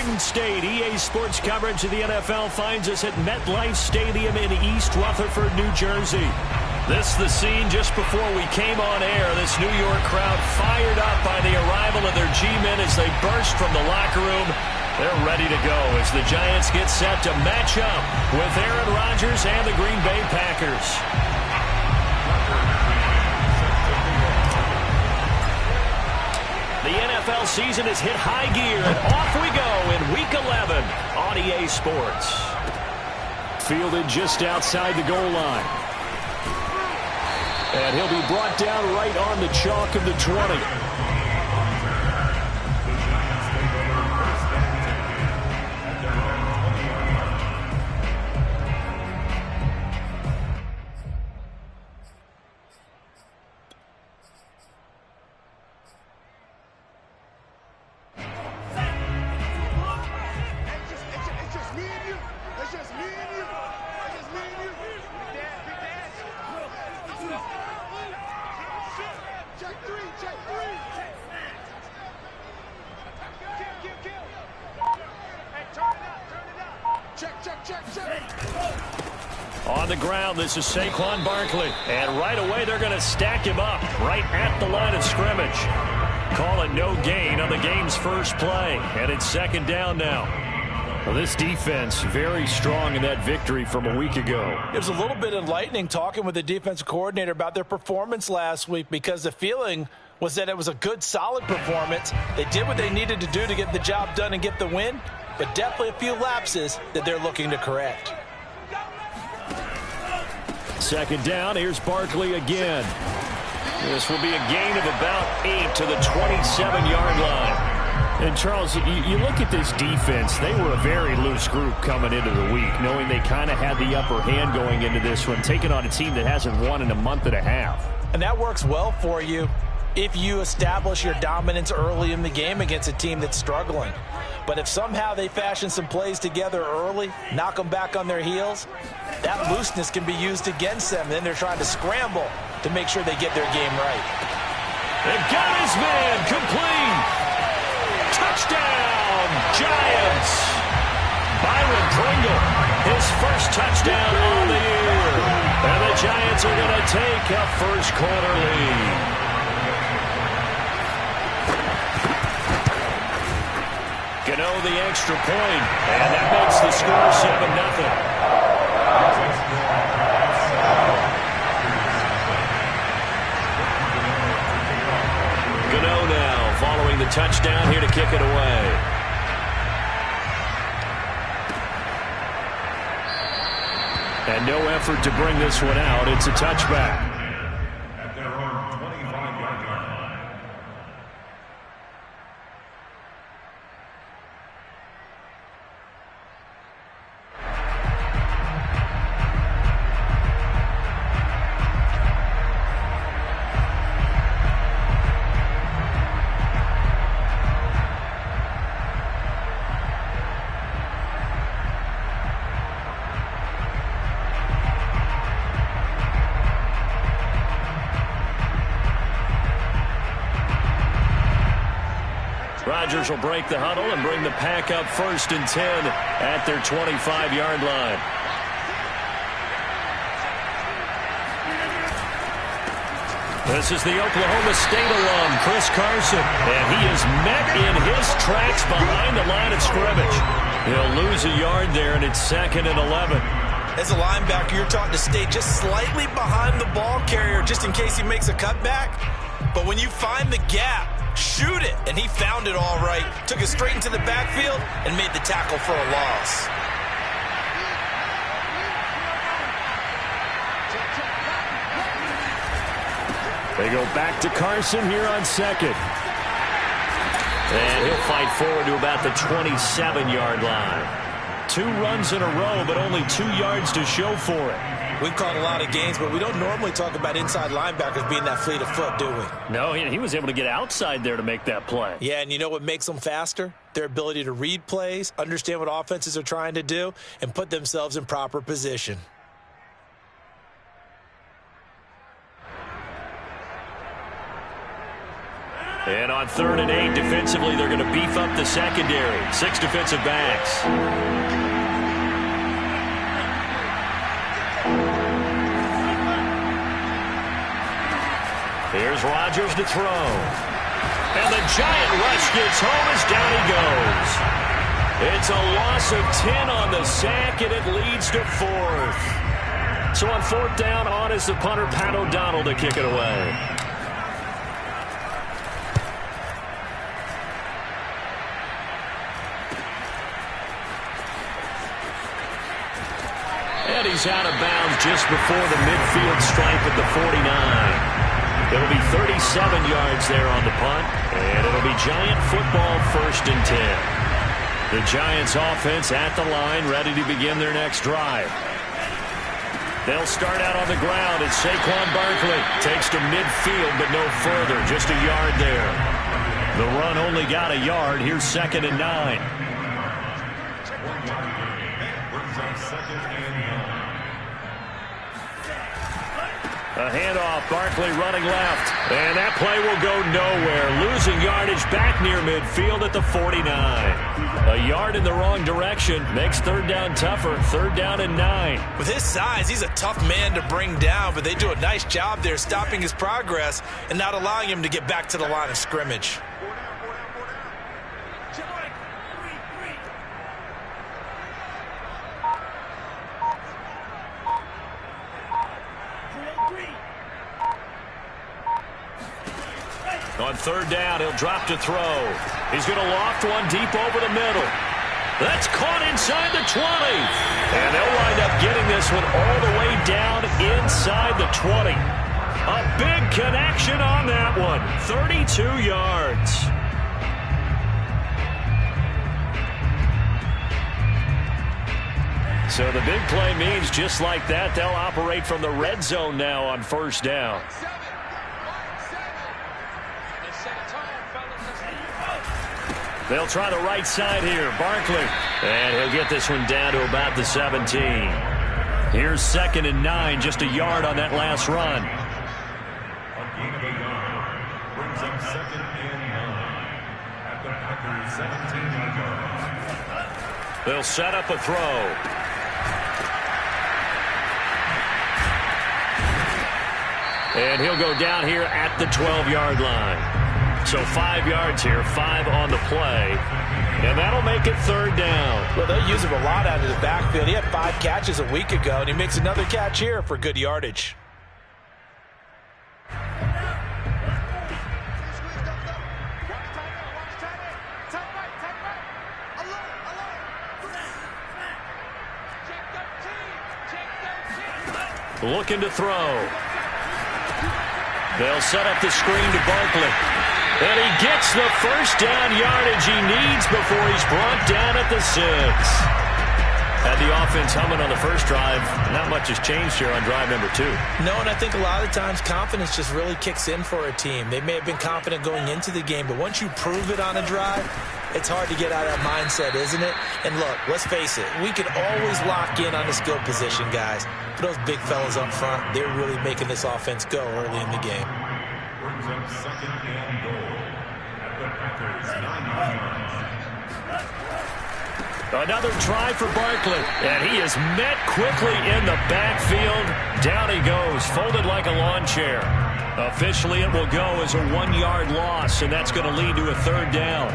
Garden State. EA Sports coverage of the NFL finds us at MetLife Stadium in East Rutherford, New Jersey. This is the scene just before we came on air. This New York crowd fired up by the arrival of their G-men as they burst from the locker room. They're ready to go as the Giants get set to match up with Aaron Rodgers and the Green Bay Packers. The NFL season has hit high gear, and off we go in Week 11 on EA Sports. Fielded just outside the goal line. And he'll be brought down right on the chalk of the 20. On the ground, this is Saquon Barkley. And right away, they're going to stack him up right at the line of scrimmage. Call it no gain on the game's first play. And it's second down now. Well, this defense very strong in that victory from a week ago. It was a little bit enlightening talking with the defensive coordinator about their performance last week, because the feeling was that it was a good, solid performance. They did what they needed to do to get the job done and get the win, but definitely a few lapses that they're looking to correct. Second down, here's Barkley again. This will be a gain of about 8 to the 27-yard line. And, Charles, you look at this defense, they were a very loose group coming into the week, knowing they kind of had the upper hand going into this one, taking on a team that hasn't won in a month and a half. And that works well for you if you establish your dominance early in the game against a team that's struggling. But if somehow they fashion some plays together early, knock them back on their heels, that looseness can be used against them. Then they're trying to scramble to make sure they get their game right. They've got his man complete. Touchdown, Giants. Byron Pringle, his first touchdown on the year. And the Giants are going to take a first-quarter lead. Gano the extra point, and that makes the score 7-0. Gano now following the touchdown here to kick it away. And no effort to bring this one out. It's a touchback. Rodgers will break the huddle and bring the pack up 1st and 10 at their 25-yard line. This is the Oklahoma State alum, Chris Carson, and he is met in his tracks behind the line of scrimmage. He'll lose a yard there, and it's 2nd and 11. As a linebacker, you're taught to stay just slightly behind the ball carrier just in case he makes a cutback. But when you find the gap, shoot it. And he found it all right. Took it straight into the backfield and made the tackle for a loss. They go back to Carson here on 2nd. And he'll fight forward to about the 27-yard line. 2 runs in a row, but only 2 yards to show for it. We've caught a lot of games, but we don't normally talk about inside linebackers being that fleet of foot, do we? No, he was able to get outside there to make that play. Yeah, and you know what makes them faster? Their ability to read plays, understand what offenses are trying to do, and put themselves in proper position. And on 3rd and 8, defensively, they're going to beef up the secondary. 6 defensive backs. Here's Rodgers to throw. And the giant rush gets home as down he goes. It's a loss of 10 on the sack, and it leads to 4th. So on 4th down, on is the punter, Pat O'Donnell, to kick it away. And he's out of bounds just before the midfield stripe at the 49. It'll be 37 yards there on the punt, and it'll be Giant football 1st and 10. The Giants offense at the line, ready to begin their next drive. They'll start out on the ground as Saquon Barkley takes to midfield, but no further, just a yard there. The run only got a yard. Here's 2nd and 9. A handoff, Barkley running left. And that play will go nowhere. Losing yardage back near midfield at the 49. A yard in the wrong direction makes 3rd down tougher. 3rd down and 9. With his size, he's a tough man to bring down, but they do a nice job there stopping his progress and not allowing him to get back to the line of scrimmage. On 3rd down, he'll drop to throw. He's going to loft one deep over the middle. That's caught inside the 20. And they'll wind up getting this one all the way down inside the 20. A big connection on that one. 32 yards. So the big play means just like that, they'll operate from the red zone now on 1st down. They'll try the right side here. Barkley. And he'll get this one down to about the 17. Here's 2nd and 9. Just a yard on that last run. Brings up 2nd and 9 at the Packers 17-yard line. They'll set up a throw. And he'll go down here at the 12-yard line. So 5 yards here, 5 on the play. And that'll make it 3rd down. Well, they'll use him a lot out of the backfield. He had 5 catches a week ago, and he makes another catch here for good yardage. Looking to throw. They'll set up the screen to Barkley. And he gets the 1st down yardage he needs before he's brought down at the 6. Had the offense humming on the first drive. Not much has changed here on drive number 2. No, and I think a lot of times confidence just really kicks in for a team. They may have been confident going into the game, but once you prove it on a drive, it's hard to get out of that mindset, isn't it? And look, let's face it, we can always lock in on the skill position, guys. But those big fellas up front, they're really making this offense go early in the game. Brings up 2nd and goal at the Packers 9-yard line. Another try for Barkley, and he is met quickly in the backfield. Down he goes, folded like a lawn chair. Officially, it will go as a 1-yard loss, and that's going to lead to a 3rd down.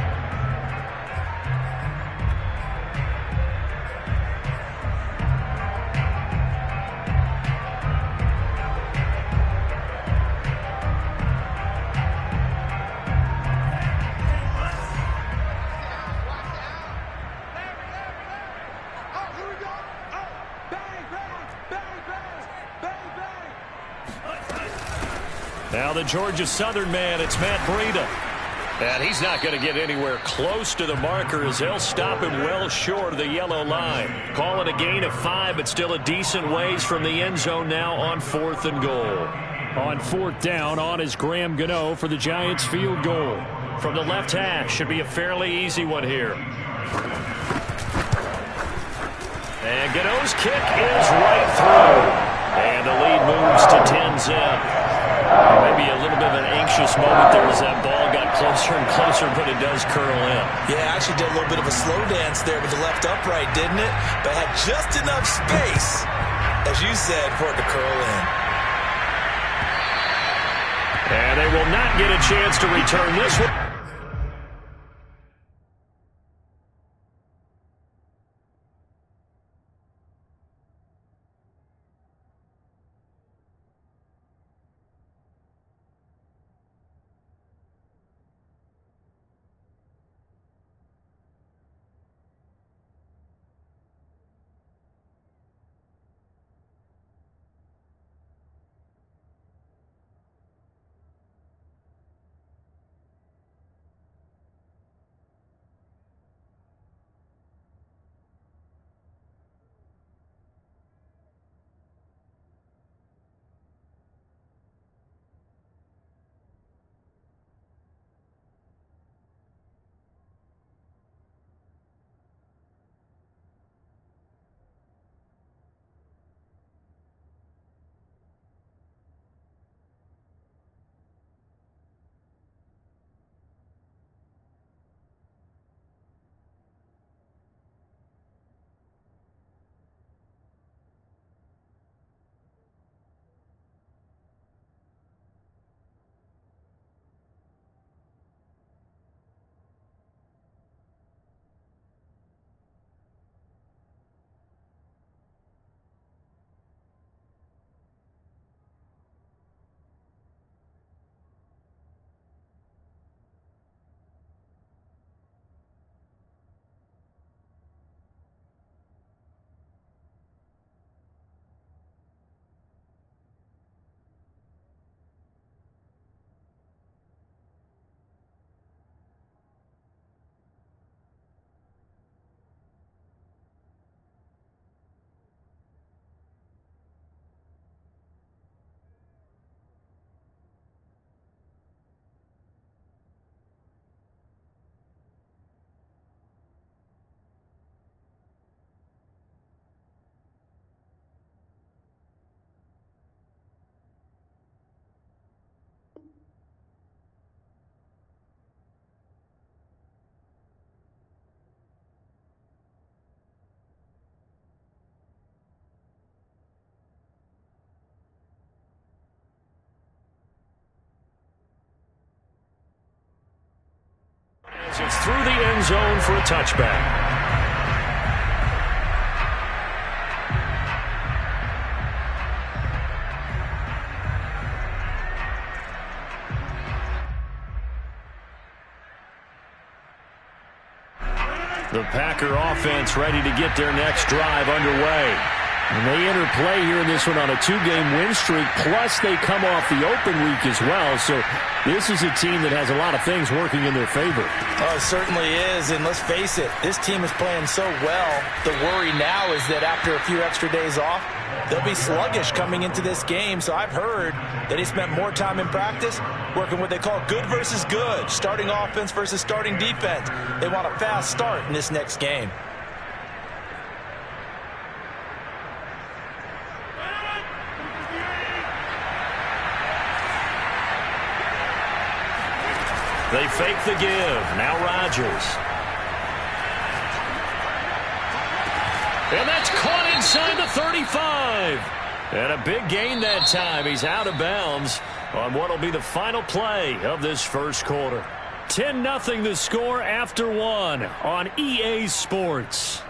Now the Georgia Southern man, it's Matt Breida. And he's not going to get anywhere close to the marker as they'll stop him well short of the yellow line. Call it a gain of 5, but still a decent ways from the end zone now on 4th and goal. On 4th down, on is Graham Gano for the Giants field goal. From the left hash, should be a fairly easy one here. And Gano's kick is right through. And the lead moves to 10-zip. Maybe a little bit of an anxious moment there as that ball ball got closer and closer, but it does curl in. Yeah, actually did a little bit of a slow dance there with the left upright, didn't it? But had just enough space, as you said, for it to curl in. And they will not get a chance to return this one. It's through the end zone for a touchback. The Packer offense ready to get their next drive underway. And they enter play here in this one on a 2-game win streak, plus they come off the open week as well. So this is a team that has a lot of things working in their favor. Oh, it certainly is. And let's face it, this team is playing so well. The worry now is that after a few extra days off, they'll be sluggish coming into this game. So I've heard that he spent more time in practice working what they call good versus good, starting offense versus starting defense. They want a fast start in this next game. They fake the give. Now Rodgers. And that's caught inside the 35. And a big gain that time. He's out of bounds on what will be the final play of this first quarter. 10-0 the score after one on EA Sports.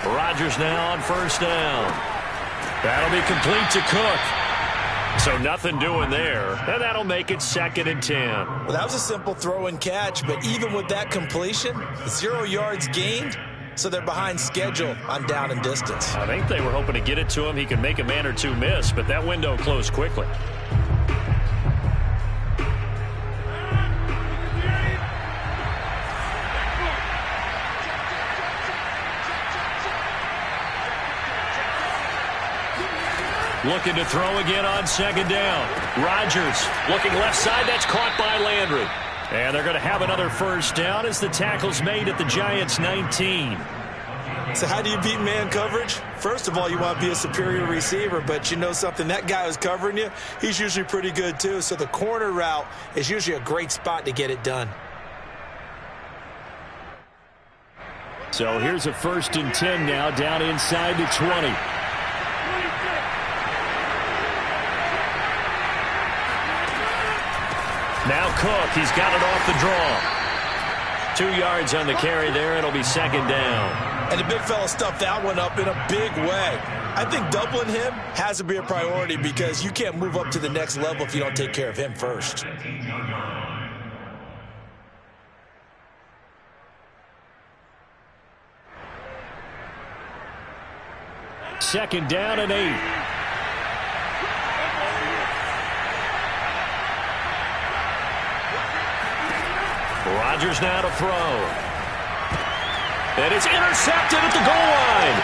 Rodgers now on first down. That'll be complete to Cook. So nothing doing there. And that'll make it 2nd and 10. Well, that was a simple throw and catch, but even with that completion, 0 yards gained, so they're behind schedule on down and distance. I think they were hoping to get it to him. He could make a man or two miss, but that window closed quickly. Looking to throw again on 2nd down. Rodgers looking left side. That's caught by Landry. And they're going to have another first down as the tackle's made at the Giants' 19. So how do you beat man coverage? First of all, you want to be a superior receiver, but you know something, that guy who's covering you, he's usually pretty good too. So the corner route is usually a great spot to get it done. So here's a 1st and 10 now, down inside the 20. Now Cook, he's got it off the draw. 2 yards on the carry there, it'll be 2nd down. And the big fella stuffed that one up in a big way. I think doubling him has to be a priority because you can't move up to the next level if you don't take care of him first. Second down and 8. Rodgers now to throw. And it's intercepted at the goal line.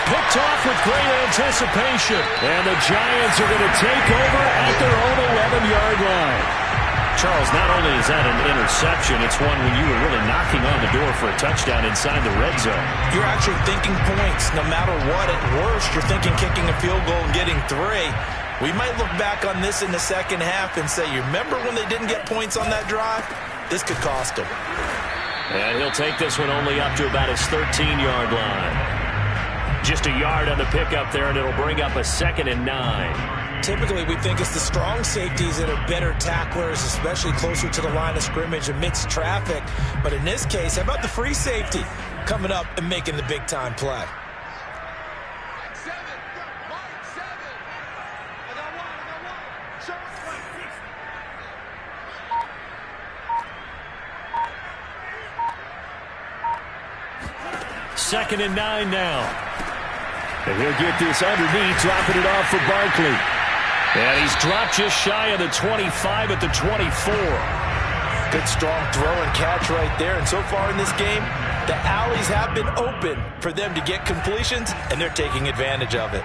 Picked off with great anticipation. And the Giants are going to take over at their own 11-yard line. Charles, not only is that an interception, it's one when you were really knocking on the door for a touchdown inside the red zone. You're actually thinking points. No matter what, at worst, you're thinking kicking a field goal and getting 3. We might look back on this in the second half and say, you remember when they didn't get points on that drive? This could cost him. And he'll take this one only up to about his 13-yard line. Just a yard on the pickup there, and it'll bring up a 2nd and 9. Typically, we think it's the strong safeties that are better tacklers, especially closer to the line of scrimmage amidst traffic. But in this case, how about the free safety coming up and making the big-time play? Second and 9 now. And he'll get this underneath, dropping it off for Barkley. And he's dropped just shy of the 25 at the 24. Good strong throw and catch right there. And so far in this game, the alleys have been open for them to get completions, and they're taking advantage of it.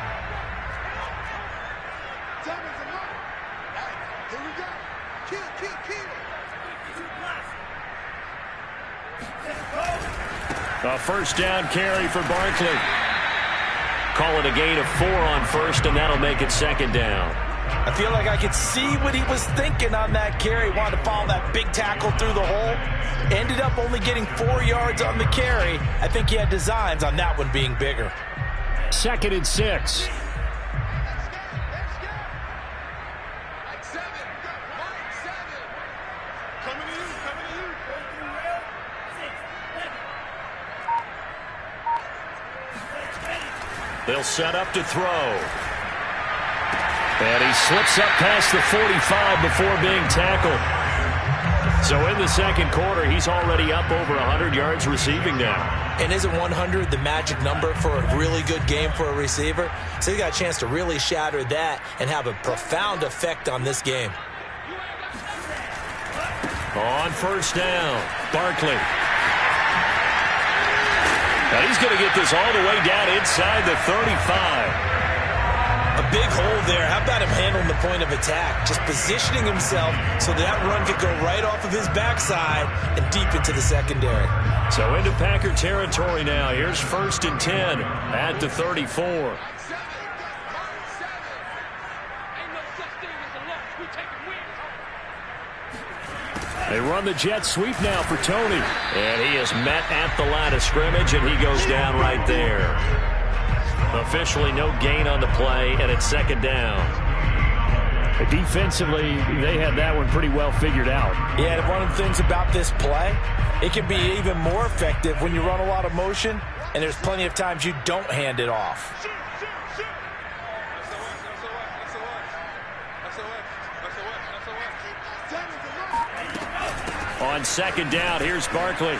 A first down carry for Barkley. Call it a gain of 4 on first, and that'll make it 2nd down. I feel like I could see what he was thinking on that carry. Wanted to follow that big tackle through the hole. Ended up only getting 4 yards on the carry. I think he had designs on that one being bigger. 2nd and 6. They'll set up to throw. And he slips up past the 45 before being tackled. So in the second quarter, he's already up over 100 yards receiving now. And isn't 100 the magic number for a really good game for a receiver? So he got a chance to really shatter that and have a profound effect on this game. On first down, Barkley. Now he's going to get this all the way down inside the 35. A big hole there. How about him handling the point of attack? Just positioning himself so that run could go right off of his backside and deep into the secondary. So into Packer territory now. Here's 1st and 10 at the 34. They run the jet sweep now for Tony. And he is met at the line of scrimmage, and he goes down right there. Officially no gain on the play, and it's 2nd down. Defensively, they had that one pretty well figured out. Yeah, and one of the things about this play, it can be even more effective when you run a lot of motion, and there's plenty of times you don't hand it off. On 2nd down, here's Barkley.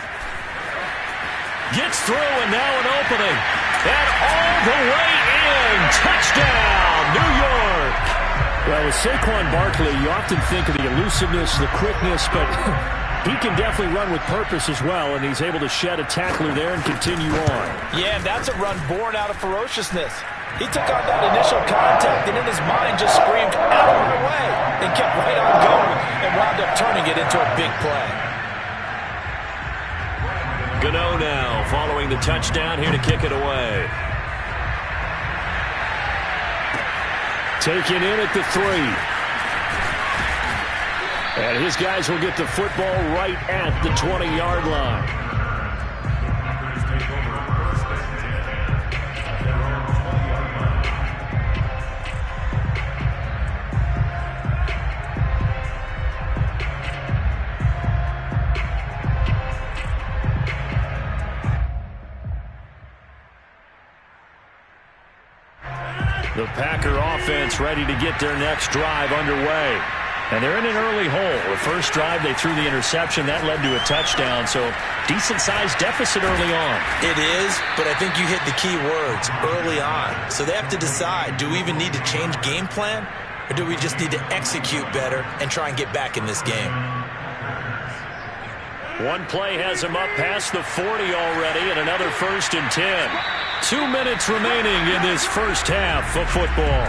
Gets through, and now an opening. And all the way in. Touchdown, New York. Well, with Saquon Barkley, you often think of the elusiveness, the quickness, but he can definitely run with purpose as well, and he's able to shed a tackler there and continue on. Yeah, and that's a run born out of ferociousness. He took on that initial contact and in his mind just screamed, out of my way, and kept right on going and wound up turning it into to a big play. Gano now following the touchdown here to kick it away. Taken in at the 3. And his guys will get the football right at the 20-yard line. The Packer offense ready to get their next drive underway. And they're in an early hole. The first drive, they threw the interception. That led to a touchdown, so decent-sized deficit early on. It is, but I think you hit the key words, early on. So they have to decide, do we even need to change game plan, or do we just need to execute better and try and get back in this game? One play has him up past the 40 already, and another 1st and 10. 2 minutes remaining in this first half of football.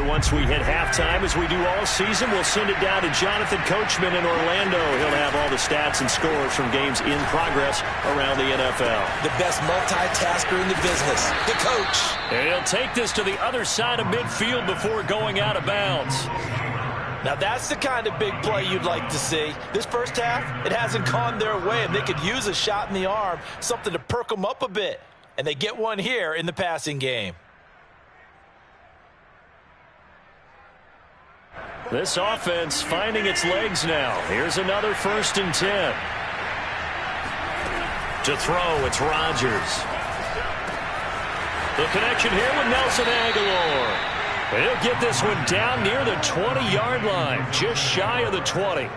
Once we hit halftime, as we do all season, we'll send it down to Jonathan Coachman in Orlando. He'll have all the stats and scores from games in progress around the NFL. The best multitasker in the business, the coach. And he'll take this to the other side of midfield before going out of bounds. Now that's the kind of big play you'd like to see. This first half, it hasn't gone their way, and they could use a shot in the arm, something to perk them up a bit. And they get one here in the passing game. This offense finding its legs now. Here's another 1st and 10. To throw, it's Rodgers. The connection here with Nelson Aguilar. He'll get this one down near the 20-yard line, just shy of the 20.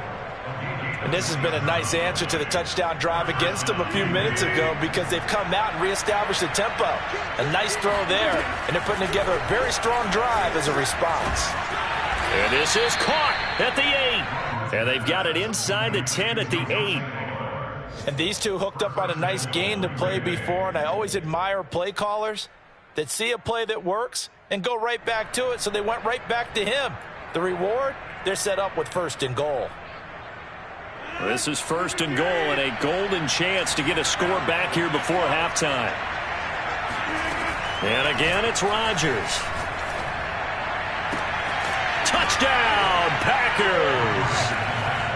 And this has been a nice answer to the touchdown drive against them a few minutes ago because they've come out and reestablished the tempo. A nice throw there, and they're putting together a very strong drive as a response. And this is caught at the 8. And they've got it inside the 10 at the 8. And these two hooked up on a nice gain to play before, and I always admire play callers that see a play that works and go right back to it, so they went right back to him. The reward, they're set up with 1st and goal. This is 1st and goal and a golden chance to get a score back here before halftime. And again, it's Rodgers. Touchdown, Packers!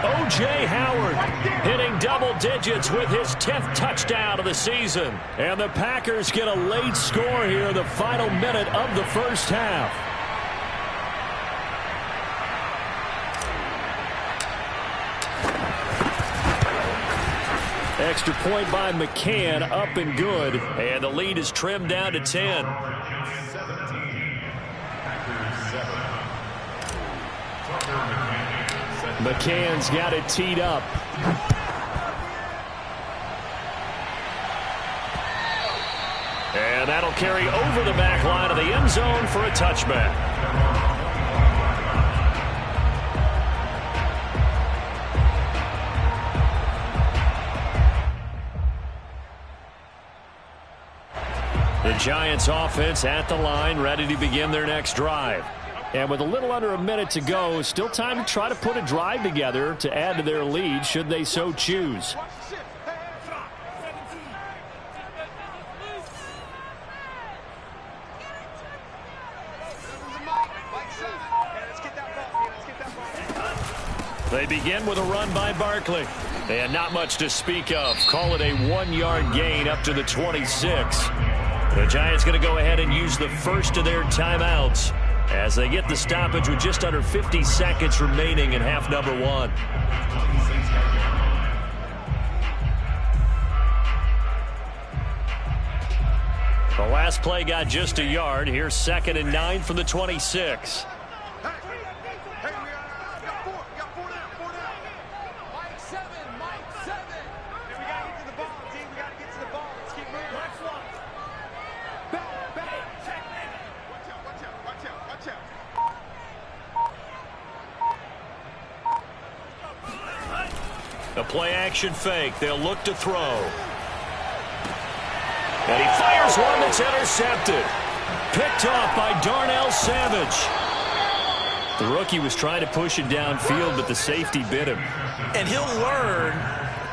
O.J. Howard hitting double digits with his 10th touchdown of the season. And the Packers get a late score here in the final minute of the first half. Extra point by McCann, up and good. And the lead is trimmed down to 10. McCann's got it teed up. And that'll carry over the back line of the end zone for a touchback. The Giants offense at the line, ready to begin their next drive. And with a little under a minute to go, still time to try to put a drive together to add to their lead should they so choose. They begin with a run by Barkley. And not much to speak of. Call it a 1-yard gain up to the 26. The Giants going to go ahead and use the first of their timeouts as they get the stoppage with just under 50 seconds remaining in half number 1. The last play got just a yard. Here's 2nd and 9 from the 26. A play-action fake. They'll look to throw. And he fires one that's intercepted. Picked off by Darnell Savage. The rookie was trying to push it downfield, but the safety bit him. And he'll learn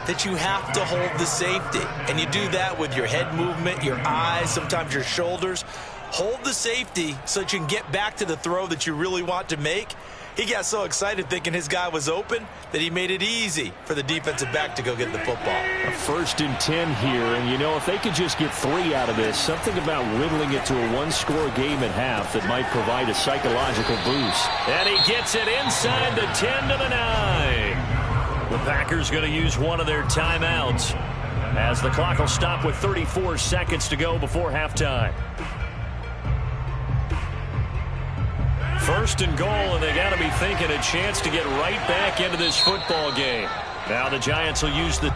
that you have to hold the safety. And you do that with your head movement, your eyes, sometimes your shoulders. Hold the safety so that you can get back to the throw that you really want to make. He got so excited thinking his guy was open that he made it easy for the defensive back to go get the football. A 1st and 10 here, and you know, if they could just get 3 out of this, something about whittling it to a 1-score game at half that might provide a psychological boost. And he gets it inside the 10 to the 9. The Packers going to use one of their timeouts as the clock will stop with 34 seconds to go before halftime. 1st and goal, and they got to be thinking a chance to get right back into this football game. Now the Giants will use the...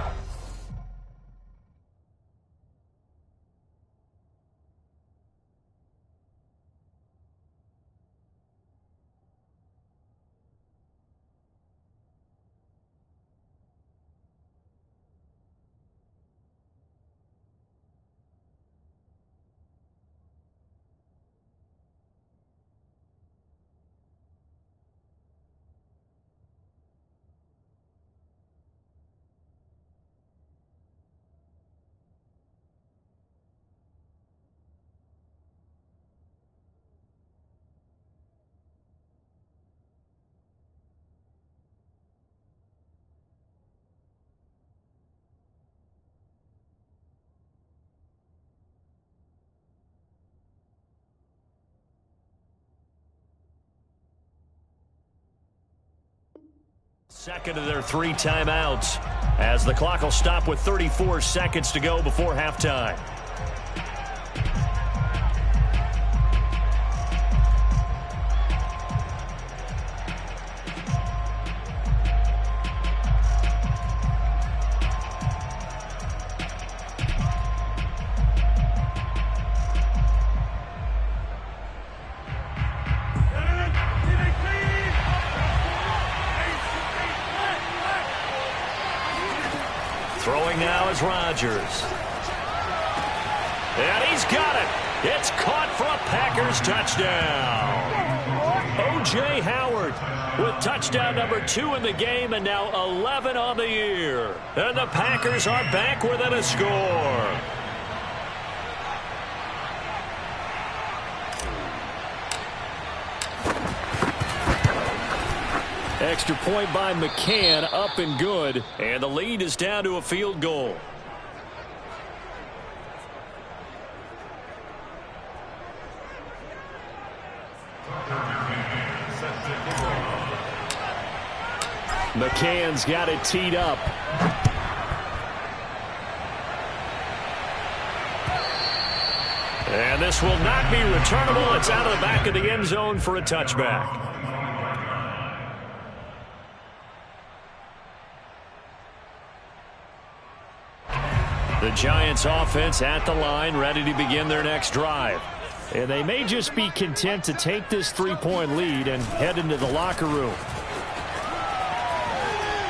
Second of their 3 timeouts as the clock will stop with 34 seconds to go before halftime. Throwing now is Rodgers. And he's got it. It's caught for a Packers touchdown. O.J. Howard with touchdown number 2 in the game and now 11 on the year. And the Packers are back within a score. Extra point by McCann, up and good, and the lead is down to a field goal. McCann's got it teed up. And this will not be returnable. It's out of the back of the end zone for a touchback. The Giants offense at the line, ready to begin their next drive. And they may just be content to take this 3-point lead and head into the locker room.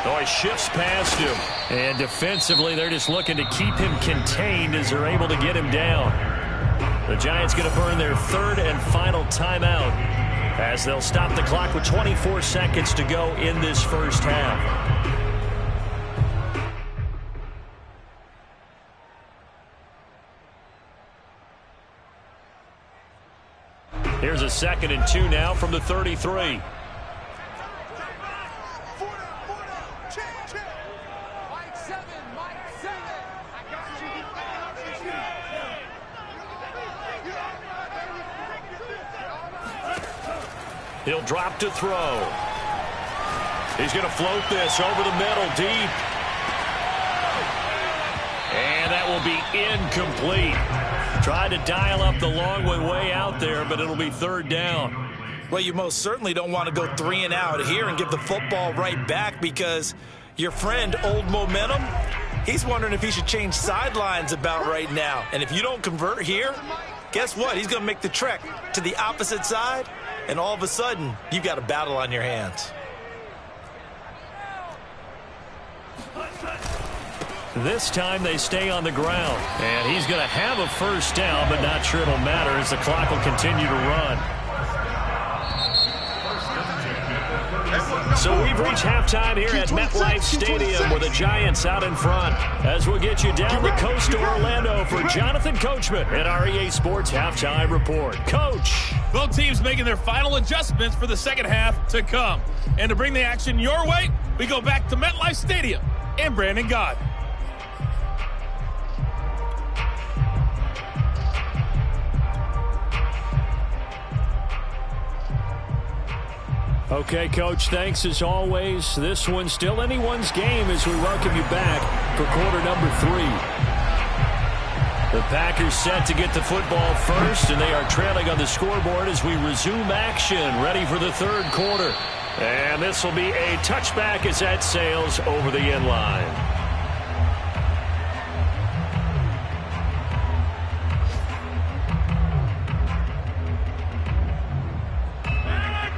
Oh, he shifts past him. And defensively, they're just looking to keep him contained as they're able to get him down. The Giants going to burn their 3rd and final timeout as they'll stop the clock with 24 seconds to go in this first half. Here's a 2nd and 2 now from the 33. He'll drop to throw. He's going to float this over the middle deep. And that will be incomplete. Tried to dial up the long way out there, but it'll be 3rd down. Well, you most certainly don't want to go 3 and out here and give the football right back because your friend, Old Momentum, he's wondering if he should change sidelines about right now. And if you don't convert here, guess what? He's going to make the trek to the opposite side, and all of a sudden, you've got a battle on your hands. This time they stay on the ground. And he's going to have a first down, but not sure it'll matter as the clock will continue to run. So we've reached halftime here at MetLife Stadium with the Giants out in front. As we'll get you down the coast to Orlando for Jonathan Coachman at our EA Sports Halftime Report. Coach. Both teams making their final adjustments for the second half to come. And to bring the action your way, we go back to MetLife Stadium in Brandon Gaudin. Okay, Coach, thanks as always. This one's still anyone's game as we welcome you back for quarter number 3. The Packers set to get the football first, and they are trailing on the scoreboard as we resume action, ready for the third quarter. And this will be a touchback as that sails over the end line.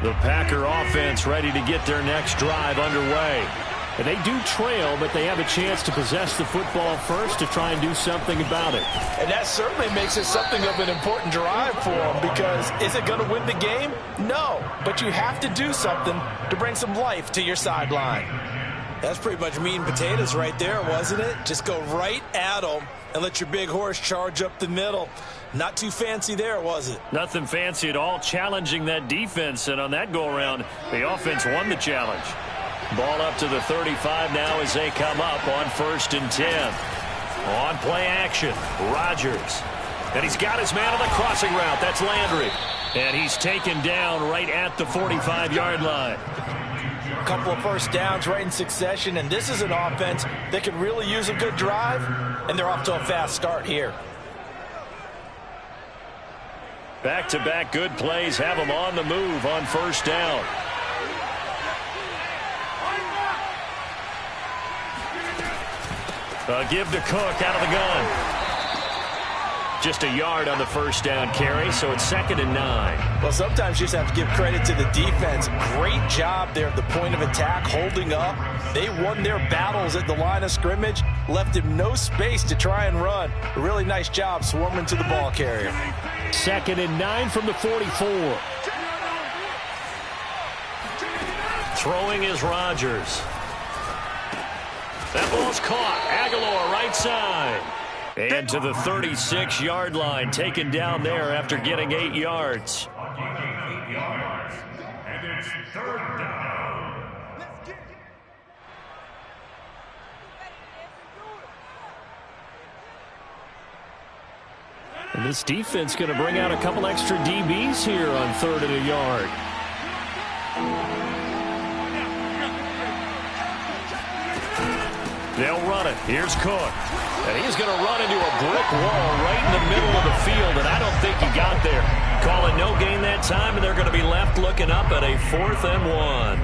The Packer offense ready to get their next drive underway. And they do trail, but they have a chance to possess the football first to try and do something about it. And that certainly makes it something of an important drive for them, because is it going to win the game? No, but you have to do something to bring some life to your sideline. That's pretty much meat and potatoes right there, wasn't it? Just go right at them and let your big horse charge up the middle. Not too fancy there, was it? Nothing fancy at all, challenging that defense. And on that go-around, the offense won the challenge. Ball up to the 35 now as they come up on 1st and 10. On play action, Rodgers. And he's got his man on the crossing route. That's Landry. And he's taken down right at the 45-yard line. A couple of first downs right in succession, and this is an offense that could really use a good drive, and they're off to a fast start here. Back-to-back good plays have them on the move on 1st down. Give to Cook out of the gun. Just a yard on the 1st down carry, so it's 2nd and 9. Well, sometimes you just have to give credit to the defense. Great job there at the point of attack, holding up. They won their battles at the line of scrimmage, left him no space to try and run. A really nice job swarming to the ball carrier. 2nd and 9 from the 44. Throwing is Rodgers. That ball's caught. Aguilar right side. And to the 36-yard line, taken down there after getting 8 yards. And it's 3rd down. And this defense going to bring out a couple extra DBs here on 3rd and a yard. They'll run it. Here's Cook. And he's going to run into a brick wall right in the middle of the field, and I don't think he got there. Calling no gain that time, and they're going to be left looking up at a 4th and 1.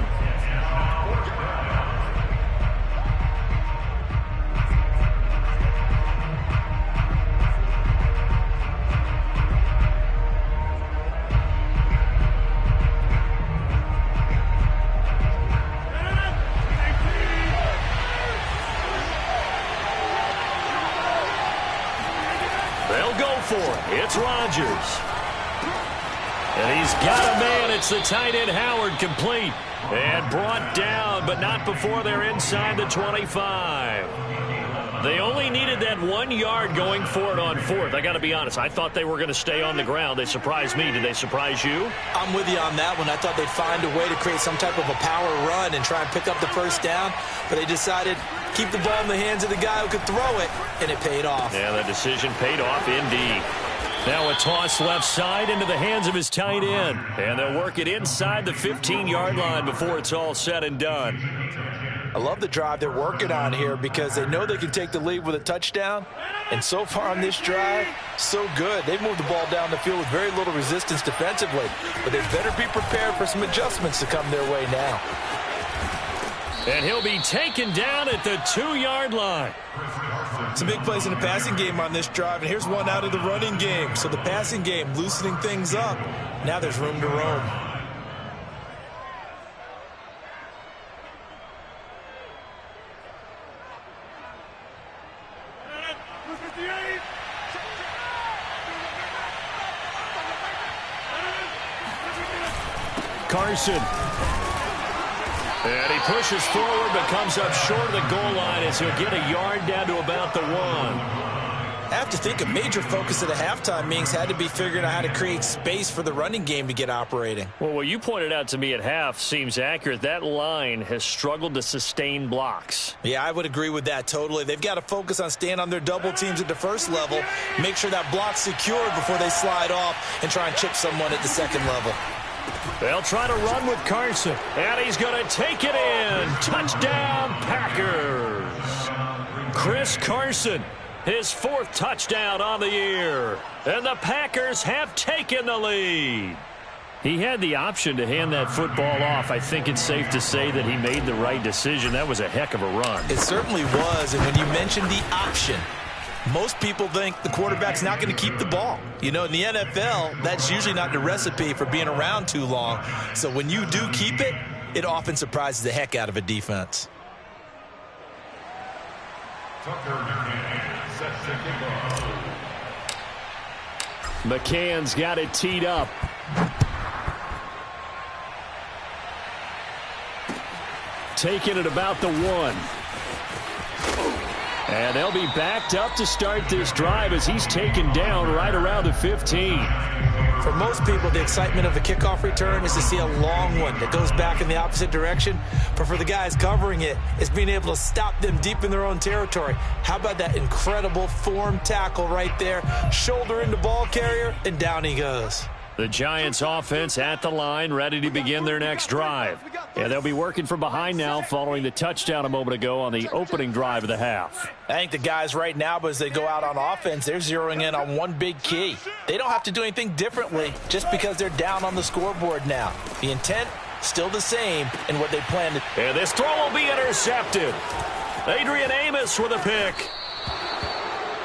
It's Rodgers. And he's got a man. It's the tight end Howard, complete. And brought down, but not before they're inside the 25. They only needed that 1 yard going for it on 4th. I got to be honest, I thought they were going to stay on the ground. They surprised me. Did they surprise you? I'm with you on that one. I thought they'd find a way to create some type of a power run and try and pick up the 1st down, but they decided keep the ball in the hands of the guy who could throw it, and it paid off. Yeah, the decision paid off indeed. Now a toss left side into the hands of his tight end. And they'll work it inside the 15-yard line before it's all said and done. I love the drive they're working on here because they know they can take the lead with a touchdown. And so far on this drive, so good. They've moved the ball down the field with very little resistance defensively. But they better be prepared for some adjustments to come their way now. And he'll be taken down at the 2-yard line. Some big plays in the passing game on this drive, and here's one out of the running game. So the passing game loosening things up. Now there's room to roam. Carson. And he pushes forward but comes up short of the goal line as he'll get a yard down to about the 1. I have to think a major focus at the halftime means had to be figuring out how to create space for the running game to get operating. Well, what you pointed out to me at half seems accurate. That line has struggled to sustain blocks. Yeah, I would agree with that totally. They've got to focus on staying on their double teams at the first level, make sure that block's secured before they slide off and try and chip someone at the second level. They'll try to run with Carson, and he's going to take it in. Touchdown, Packers. Chris Carson, his 4th touchdown on the year. And the Packers have taken the lead. He had the option to hand that football off. I think it's safe to say that he made the right decision. That was a heck of a run. It certainly was, and when you mentioned the option, most people think the quarterback's not going to keep the ball. You know, in the NFL, that's usually not the recipe for being around too long. So when you do keep it, it often surprises the heck out of a defense. McCann's got it teed up. Taking it about the 1. And they'll be backed up to start this drive as he's taken down right around the 15. For most people, the excitement of a kickoff return is to see a long one that goes back in the opposite direction. But for the guys covering it, it's being able to stop them deep in their own territory. How about that incredible form tackle right there? Shoulder into ball carrier, and down he goes. The Giants offense at the line, ready to begin their next drive. And they'll be working from behind now following the touchdown a moment ago on the opening drive of the half. I think the guys right now, as they go out on offense, they're zeroing in on one big key. They don't have to do anything differently just because they're down on the scoreboard now. The intent, still the same in what they plan to. And this throw will be intercepted. Adrian Amos with a pick.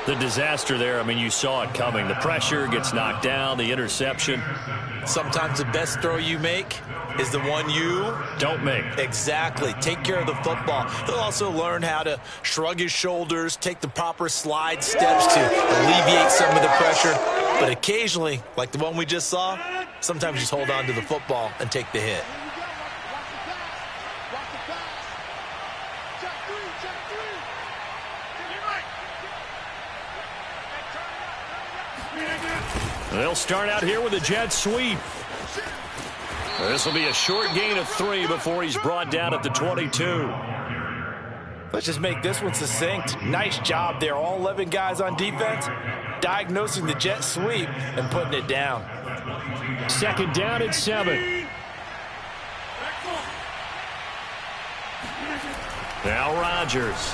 The disaster there, I mean, you saw it coming. The pressure gets knocked down, the interception. Sometimes the best throw you make is the one you don't make. Exactly. Take care of the football. He'll also learn how to shrug his shoulders, take the proper slide steps to alleviate some of the pressure. But occasionally, like the one we just saw, sometimes just hold on to the football and take the hit. They'll start out here with a jet sweep. This will be a short gain of 3 before he's brought down at the 22. Let's just make this one succinct. Nice job there. All 11 guys on defense diagnosing the jet sweep and putting it down. 2nd down and 7. Now Rodgers.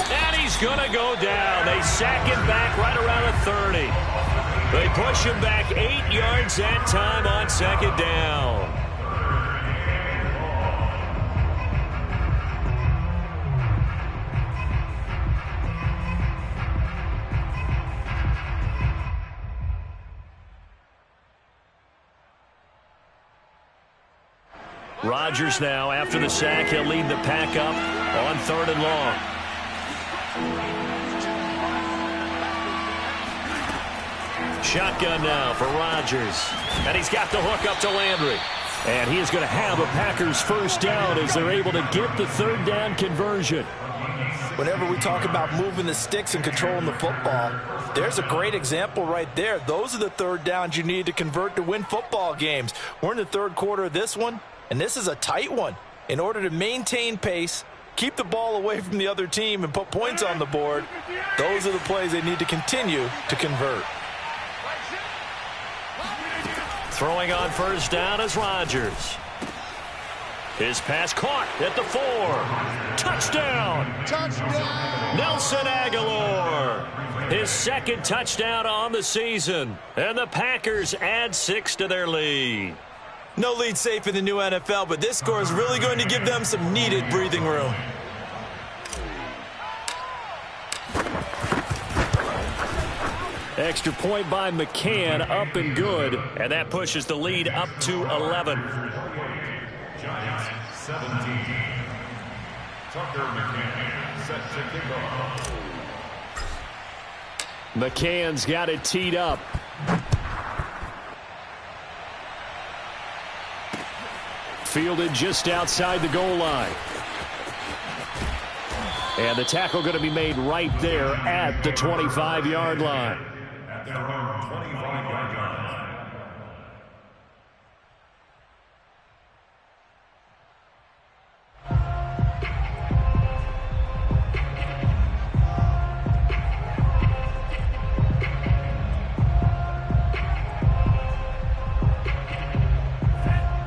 And he's going to go down. They sack him back right around the 30. They push him back 8 yards that time on 2nd down. Rodgers now, after the sack, he'll lead the pack up on 3rd and long. Shotgun now for Rodgers. And he's got the hook up to Landry. And he is going to have a Packers 1st down as they're able to get the 3rd down conversion. Whenever we talk about moving the sticks and controlling the football, there's a great example right there. Those are the 3rd downs you need to convert to win football games. We're in the 3rd quarter of this one, and this is a tight one. In order to maintain pace, keep the ball away from the other team, and put points on the board, those are the plays they need to continue to convert. Throwing on 1st down is Rodgers. His pass caught at the 4. Touchdown! Touchdown! Nelson Aguilar. His 2nd touchdown on the season. And the Packers add 6 to their lead. No lead safe in the new NFL, but this score is really going to give them some needed breathing room. Extra point by McCann, up and good. And that pushes the lead up to 11. Giants 17. Tucker McCann set to kick off. McCann's got it teed up. fielded just outside the goal line. And the tackle going to be made right there at the 25-yard line. At their own 25-yard line.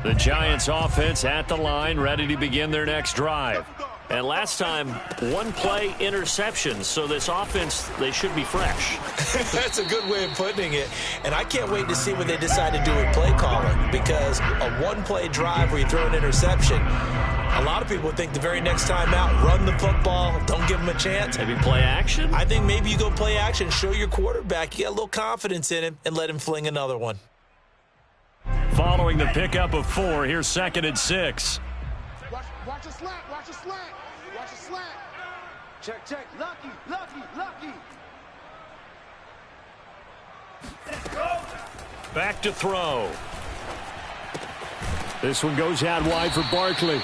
The Giants offense at the line, ready to begin their next drive. And last time, one play interception. So this offense, they should be fresh. That's a good way of putting it. And I can't wait to see what they decide to do with play calling, because a one-play drive where you throw an interception, a lot of people think the very next time out, run the football, don't give them a chance. Maybe play action? I think maybe you go play action, show your quarterback, you got a little confidence in him, and let him fling another one. Following the pickup of 4, here's 2nd and 6. Watch a slant, watch a slant, watch a slant. Check, lucky. Back to throw. This one goes out wide for Barkley.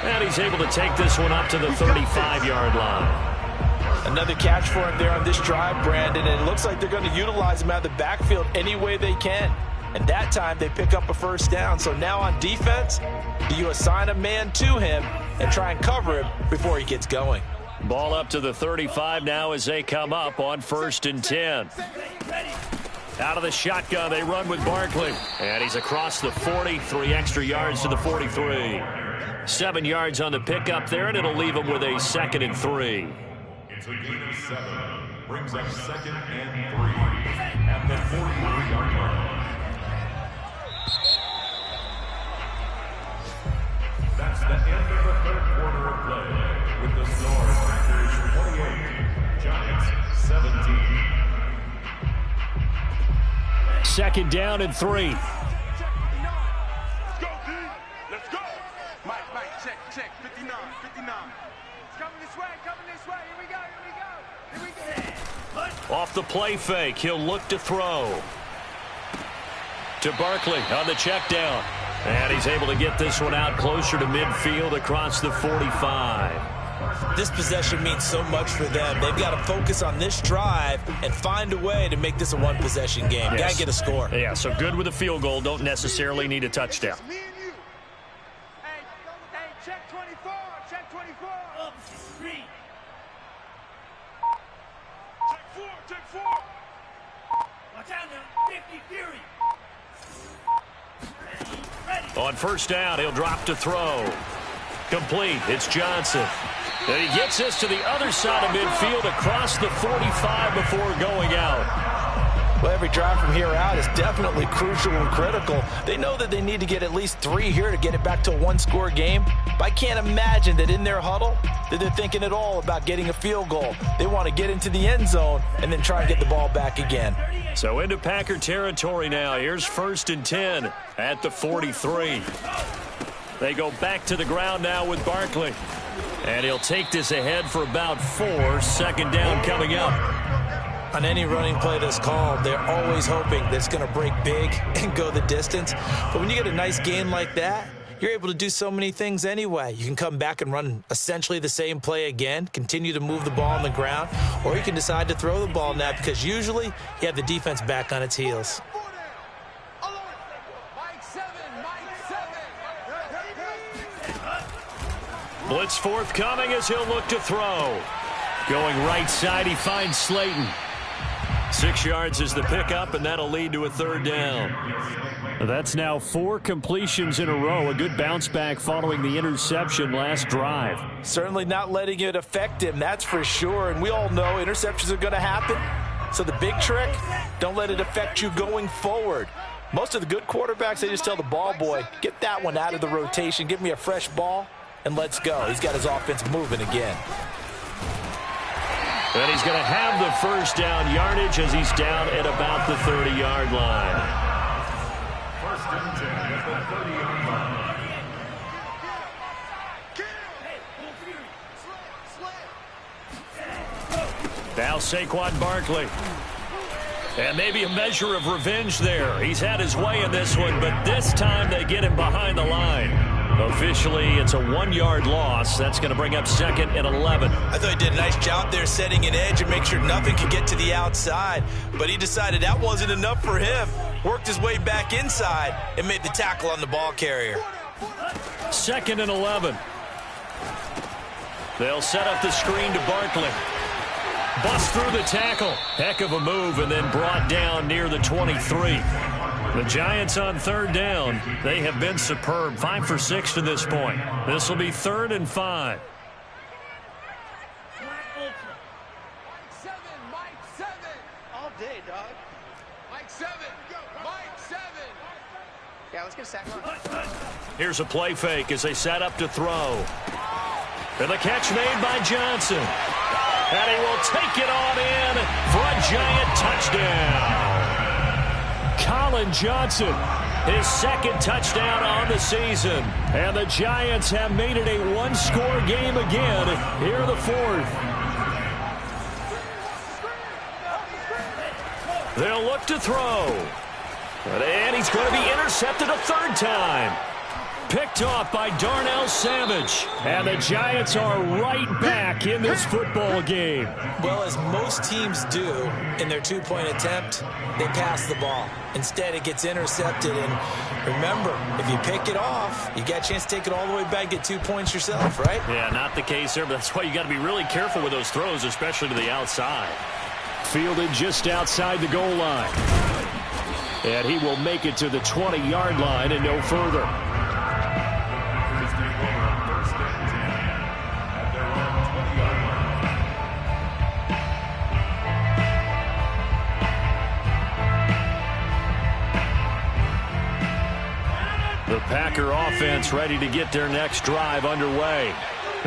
And he's able to take this one up to the 35-yard line. Another catch for him there on this drive, Brandon, and it looks like they're going to utilize him out of the backfield any way they can. And that time they pick up a first down. So now on defense, do you assign a man to him and try and cover him before he gets going? Ball up to the 35 now as they come up on 1st and 10. Out of the shotgun, they run with Barkley. And he's across the 40, 3 extra yards to the 43. 7 yards on the pickup there, and it'll leave him with a 2nd and 3. It's a gain of 7. Brings up 2nd and 3 at the 43-yard line. That's the end of the 3rd quarter of play, with the score Packers 28, Giants 17. 2nd down and 3. Let's go, D. Let's go. Mike, check. 59. It's coming this way. Here we go. Off the play fake, he'll look to throw. To Barkley on the check down. And he's able to get this one out closer to midfield across the 45. This possession means so much for them. They've got to focus on this drive and find a way to make this a one-possession game. Yes. Got to get a score. Yeah, so good with a field goal. Don't necessarily need a touchdown. Me and you. Hey, check 24. Up 3. Check 4. Watch out now. 50 Fury. On 1st down, he'll drop to throw. Complete. It's Johnson. And he gets this to the other side of midfield across the 45 before going out. Well, every drive from here out is definitely crucial and critical. They know that they need to get at least 3 here to get it back to a one-score game. But I can't imagine that in their huddle that they're thinking at all about getting a field goal. They want to get into the end zone and then try and get the ball back again. So into Packer territory now. Here's 1st and 10 at the 43. They go back to the ground now with Barkley. And he'll take this ahead for about 4. 2nd down coming up. On any running play that's called, they're always hoping that it's going to break big and go the distance. But when you get a nice gain like that, you're able to do so many things anyway. You can come back and run essentially the same play again, continue to move the ball on the ground, or you can decide to throw the ball now because usually you have the defense back on its heels. Blitz forthcoming as he'll look to throw. Going right side, he finds Slayton. 6 yards is the pickup, and that'll lead to a 3rd down. That's now 4 completions in a row. A good bounce back following the interception last drive. Certainly not letting it affect him, that's for sure. And we all know interceptions are going to happen. So the big trick, don't let it affect you going forward. Most of the good quarterbacks, they just tell the ball boy, get that one out of the rotation, give me a fresh ball, and let's go. He's got his offense moving again. And he's going to have the 1st down yardage as he's down at about the 30-yard line. 1st and 10 at the 30-yard line. Now Saquon Barkley. And maybe a measure of revenge there. He's had his way in this one, but this time they get him behind the line. Officially, it's a 1-yard loss. That's going to bring up second and 11. I thought he did a nice job there setting an edge and make sure nothing could get to the outside. But he decided that wasn't enough for him. Worked his way back inside and made the tackle on the ball carrier. Second and 11. They'll set up the screen to Barkley. Bust through the tackle. Heck of a move, and then brought down near the 23. The Giants on third down. They have been superb. 5 for 6 to this point. This will be 3rd and 5. Mike 7. All day, dog. Mike 7. Mike 7. Yeah, let's get a sack line. Here's a play fake as they set up to throw. And the catch made by Johnson. And he will take it on in for a Giant touchdown. Colin Johnson, his second touchdown on the season. And the Giants have made it a 1-score game again here in the 4th. They'll look to throw. And he's going to be intercepted a 3rd time. Picked off by Darnell Savage. And the Giants are right back in this football game. Well, as most teams do in their 2-point attempt, they pass the ball. Instead, it gets intercepted. And remember, if you pick it off, you got a chance to take it all the way back, get 2 points yourself, right? Yeah, not the case there, but that's why you got to be really careful with those throws, especially to the outside. Fielded just outside the goal line. And he will make it to the 20-yard line and no further. The Packer offense ready to get their next drive underway.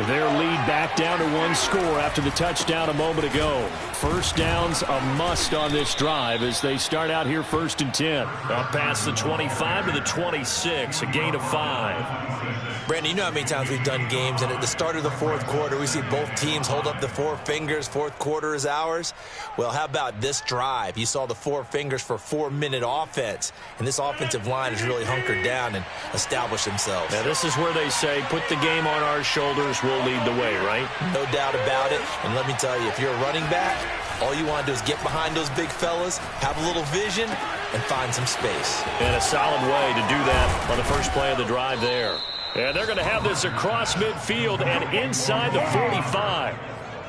Their lead back down to 1 score after the touchdown a moment ago. First down's a must on this drive as they start out here 1st and 10. Up past the 25 to the 26, a gain of 5. Brandon, you know how many times we've done games, and at the start of the 4th quarter, we see both teams hold up the 4 fingers, 4th quarter is ours. Well, how about this drive? You saw the 4 fingers for 4-minute offense, and this offensive line has really hunkered down and established themselves. Now, this is where they say, put the game on our shoulders, we'll lead the way, right? No doubt about it, and let me tell you, if you're a running back, all you want to do is get behind those big fellas, have a little vision, and find some space. And a solid way to do that on the first play of the drive there. And they're going to have this across midfield and inside the 45.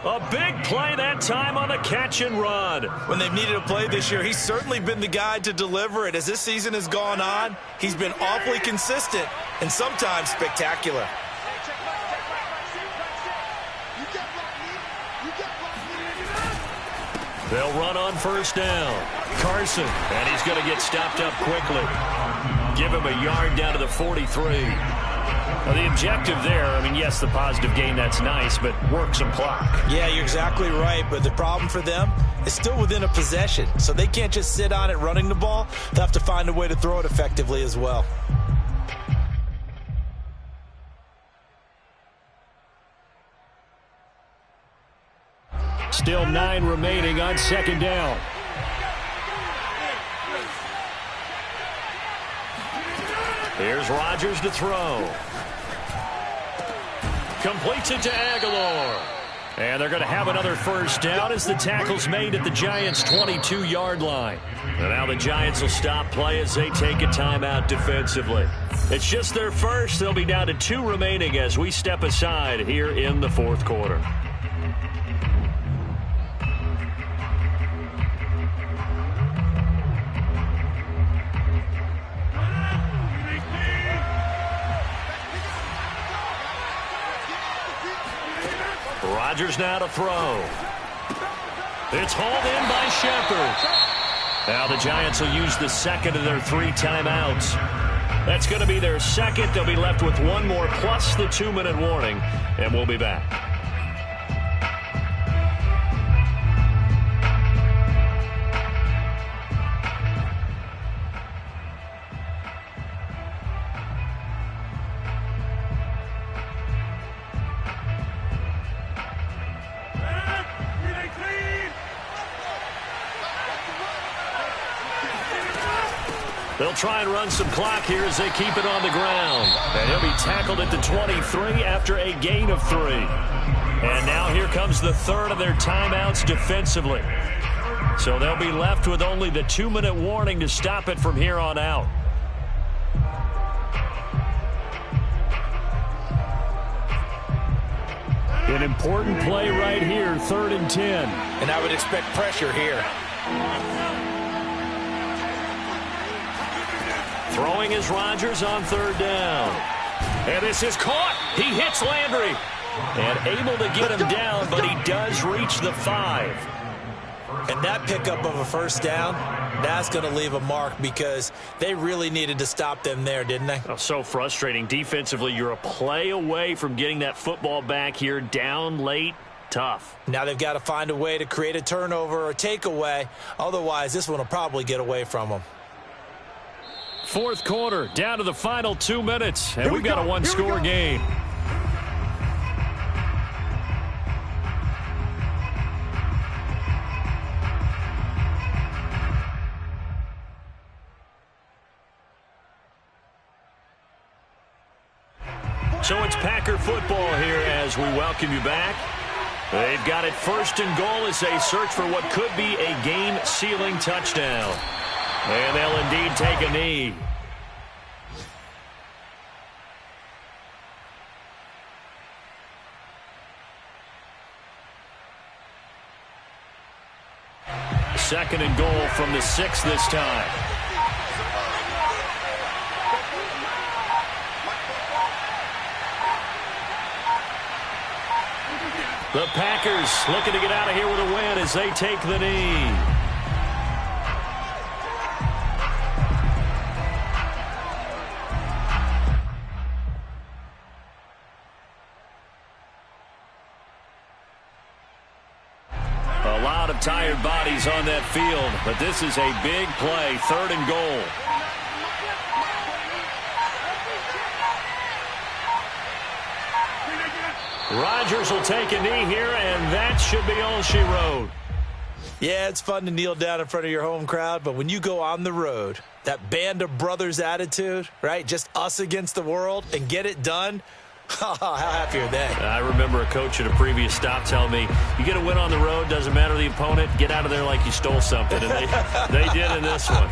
A big play that time on the catch and run. When they've needed a play this year, he's certainly been the guy to deliver it. As this season has gone on, he's been awfully consistent and sometimes spectacular. They'll run on first down. Carson, and he's going to get stopped up quickly. Give him a yard down to the 43. Now, the objective there, I mean, yes, the positive gain, that's nice, but work some clock. Yeah, you're exactly right, but the problem for them is still within a possession, so they can't just sit on it running the ball. They'll have to find a way to throw it effectively as well. Still 9 remaining on second down. Here's Rodgers to throw. Completes it to Aguilar. And they're going to have another first down as the tackle's made at the Giants' 22-yard line. And now the Giants will stop play as they take a timeout defensively. It's just their first. They'll be down to 2 remaining as we step aside here in the 4th quarter. Rodgers now to throw. It's hauled in by Shepard. Now the Giants will use the second of their 3 timeouts. That's going to be their second. They'll be left with 1 more plus the 2-minute warning, and we'll be back. They'll try and run some clock here as they keep it on the ground. And he'll be tackled at the 23 after a gain of 3. And now here comes the third of their timeouts defensively. So they'll be left with only the 2-minute warning to stop it from here on out. An important play right here, 3rd and 10. And I would expect pressure here. Throwing is Rodgers on 3rd down. And this is caught. He hits Landry. And able to get him down, but he does reach the 5. And that pickup of a first down, that's going to leave a mark because they really needed to stop them there, didn't they? Oh, so frustrating. Defensively, you're a play away from getting that football back here down late. Tough. Now they've got to find a way to create a turnover or takeaway. Otherwise, this one will probably get away from them. 4th quarter, down to the final 2 minutes, and we've got a one-score game. So it's Packer football here as we welcome you back. They've got it 1st and goal as they search for what could be a game-sealing touchdown. And they'll indeed take a knee. Second and goal from the 6 this time. The Packers looking to get out of here with a win as they take the knee. A lot of tired bodies on that field, but this is a big play, 3rd and goal. Rodgers will take a knee here, and that should be all she wrote. Yeah, it's fun to kneel down in front of your home crowd, but when you go on the road, that band of brothers attitude, right, just us against the world, and get it done, how happy are they? I remember a coach at a previous stop telling me, you get a win on the road, doesn't matter the opponent, get out of there like you stole something, and they did in this one.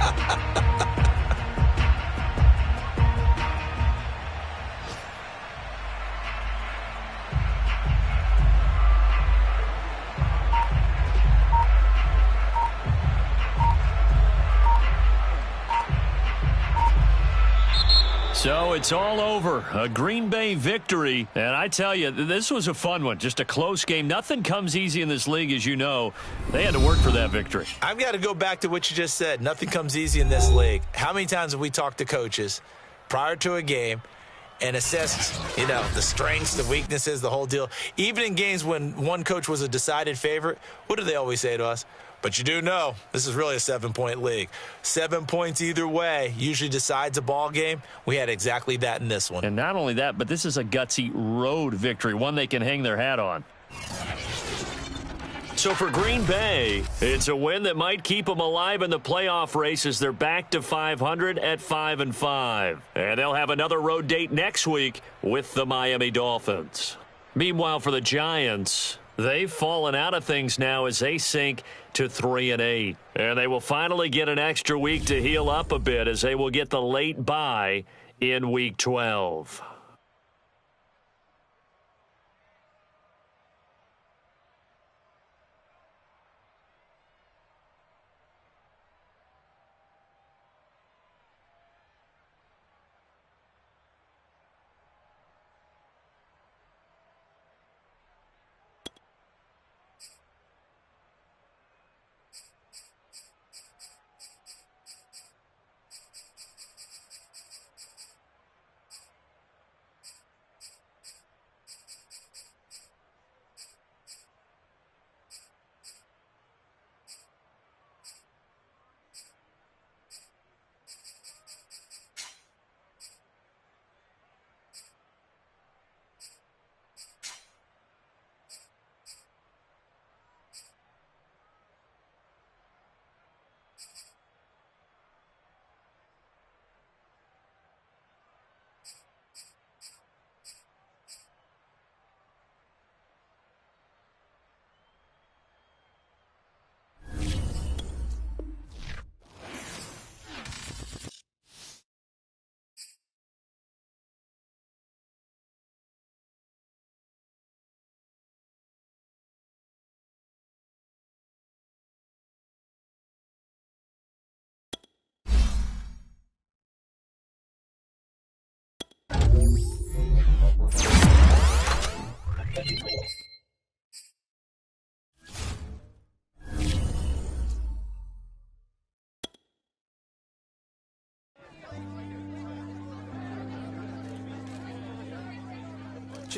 So it's all over. A Green Bay victory. And I tell you, this was a fun one. Just a close game. Nothing comes easy in this league, as you know. They had to work for that victory. I've got to go back to what you just said. Nothing comes easy in this league. How many times have we talked to coaches prior to a game and assessed, the strengths, the weaknesses, the whole deal? Even in games when one coach was a decided favorite, what do they always say to us? But you do know this is really a 7-point league. 7 points either way usually decides a ball game. We had exactly that in this one. And not only that, but this is a gutsy road victory, one they can hang their hat on. So for Green Bay, it's a win that might keep them alive in the playoff race as they're back to 500 at 5-5. And they'll have another road date next week with the Miami Dolphins. Meanwhile, for the Giants, they've fallen out of things now as they sink to 3-8. And they will finally get an extra week to heal up a bit as they will get the late bye in Week 12.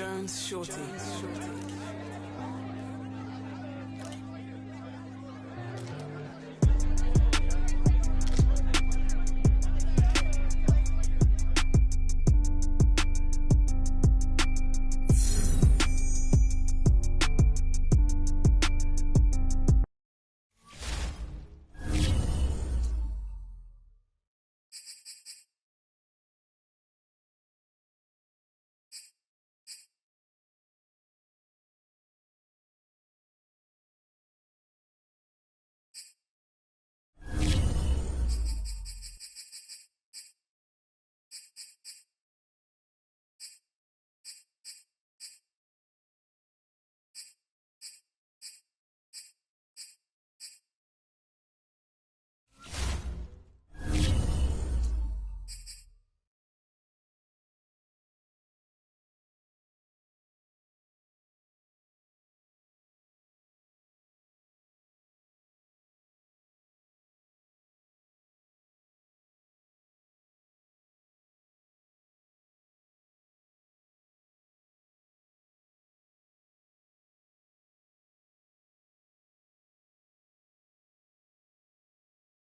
Jones Shorty.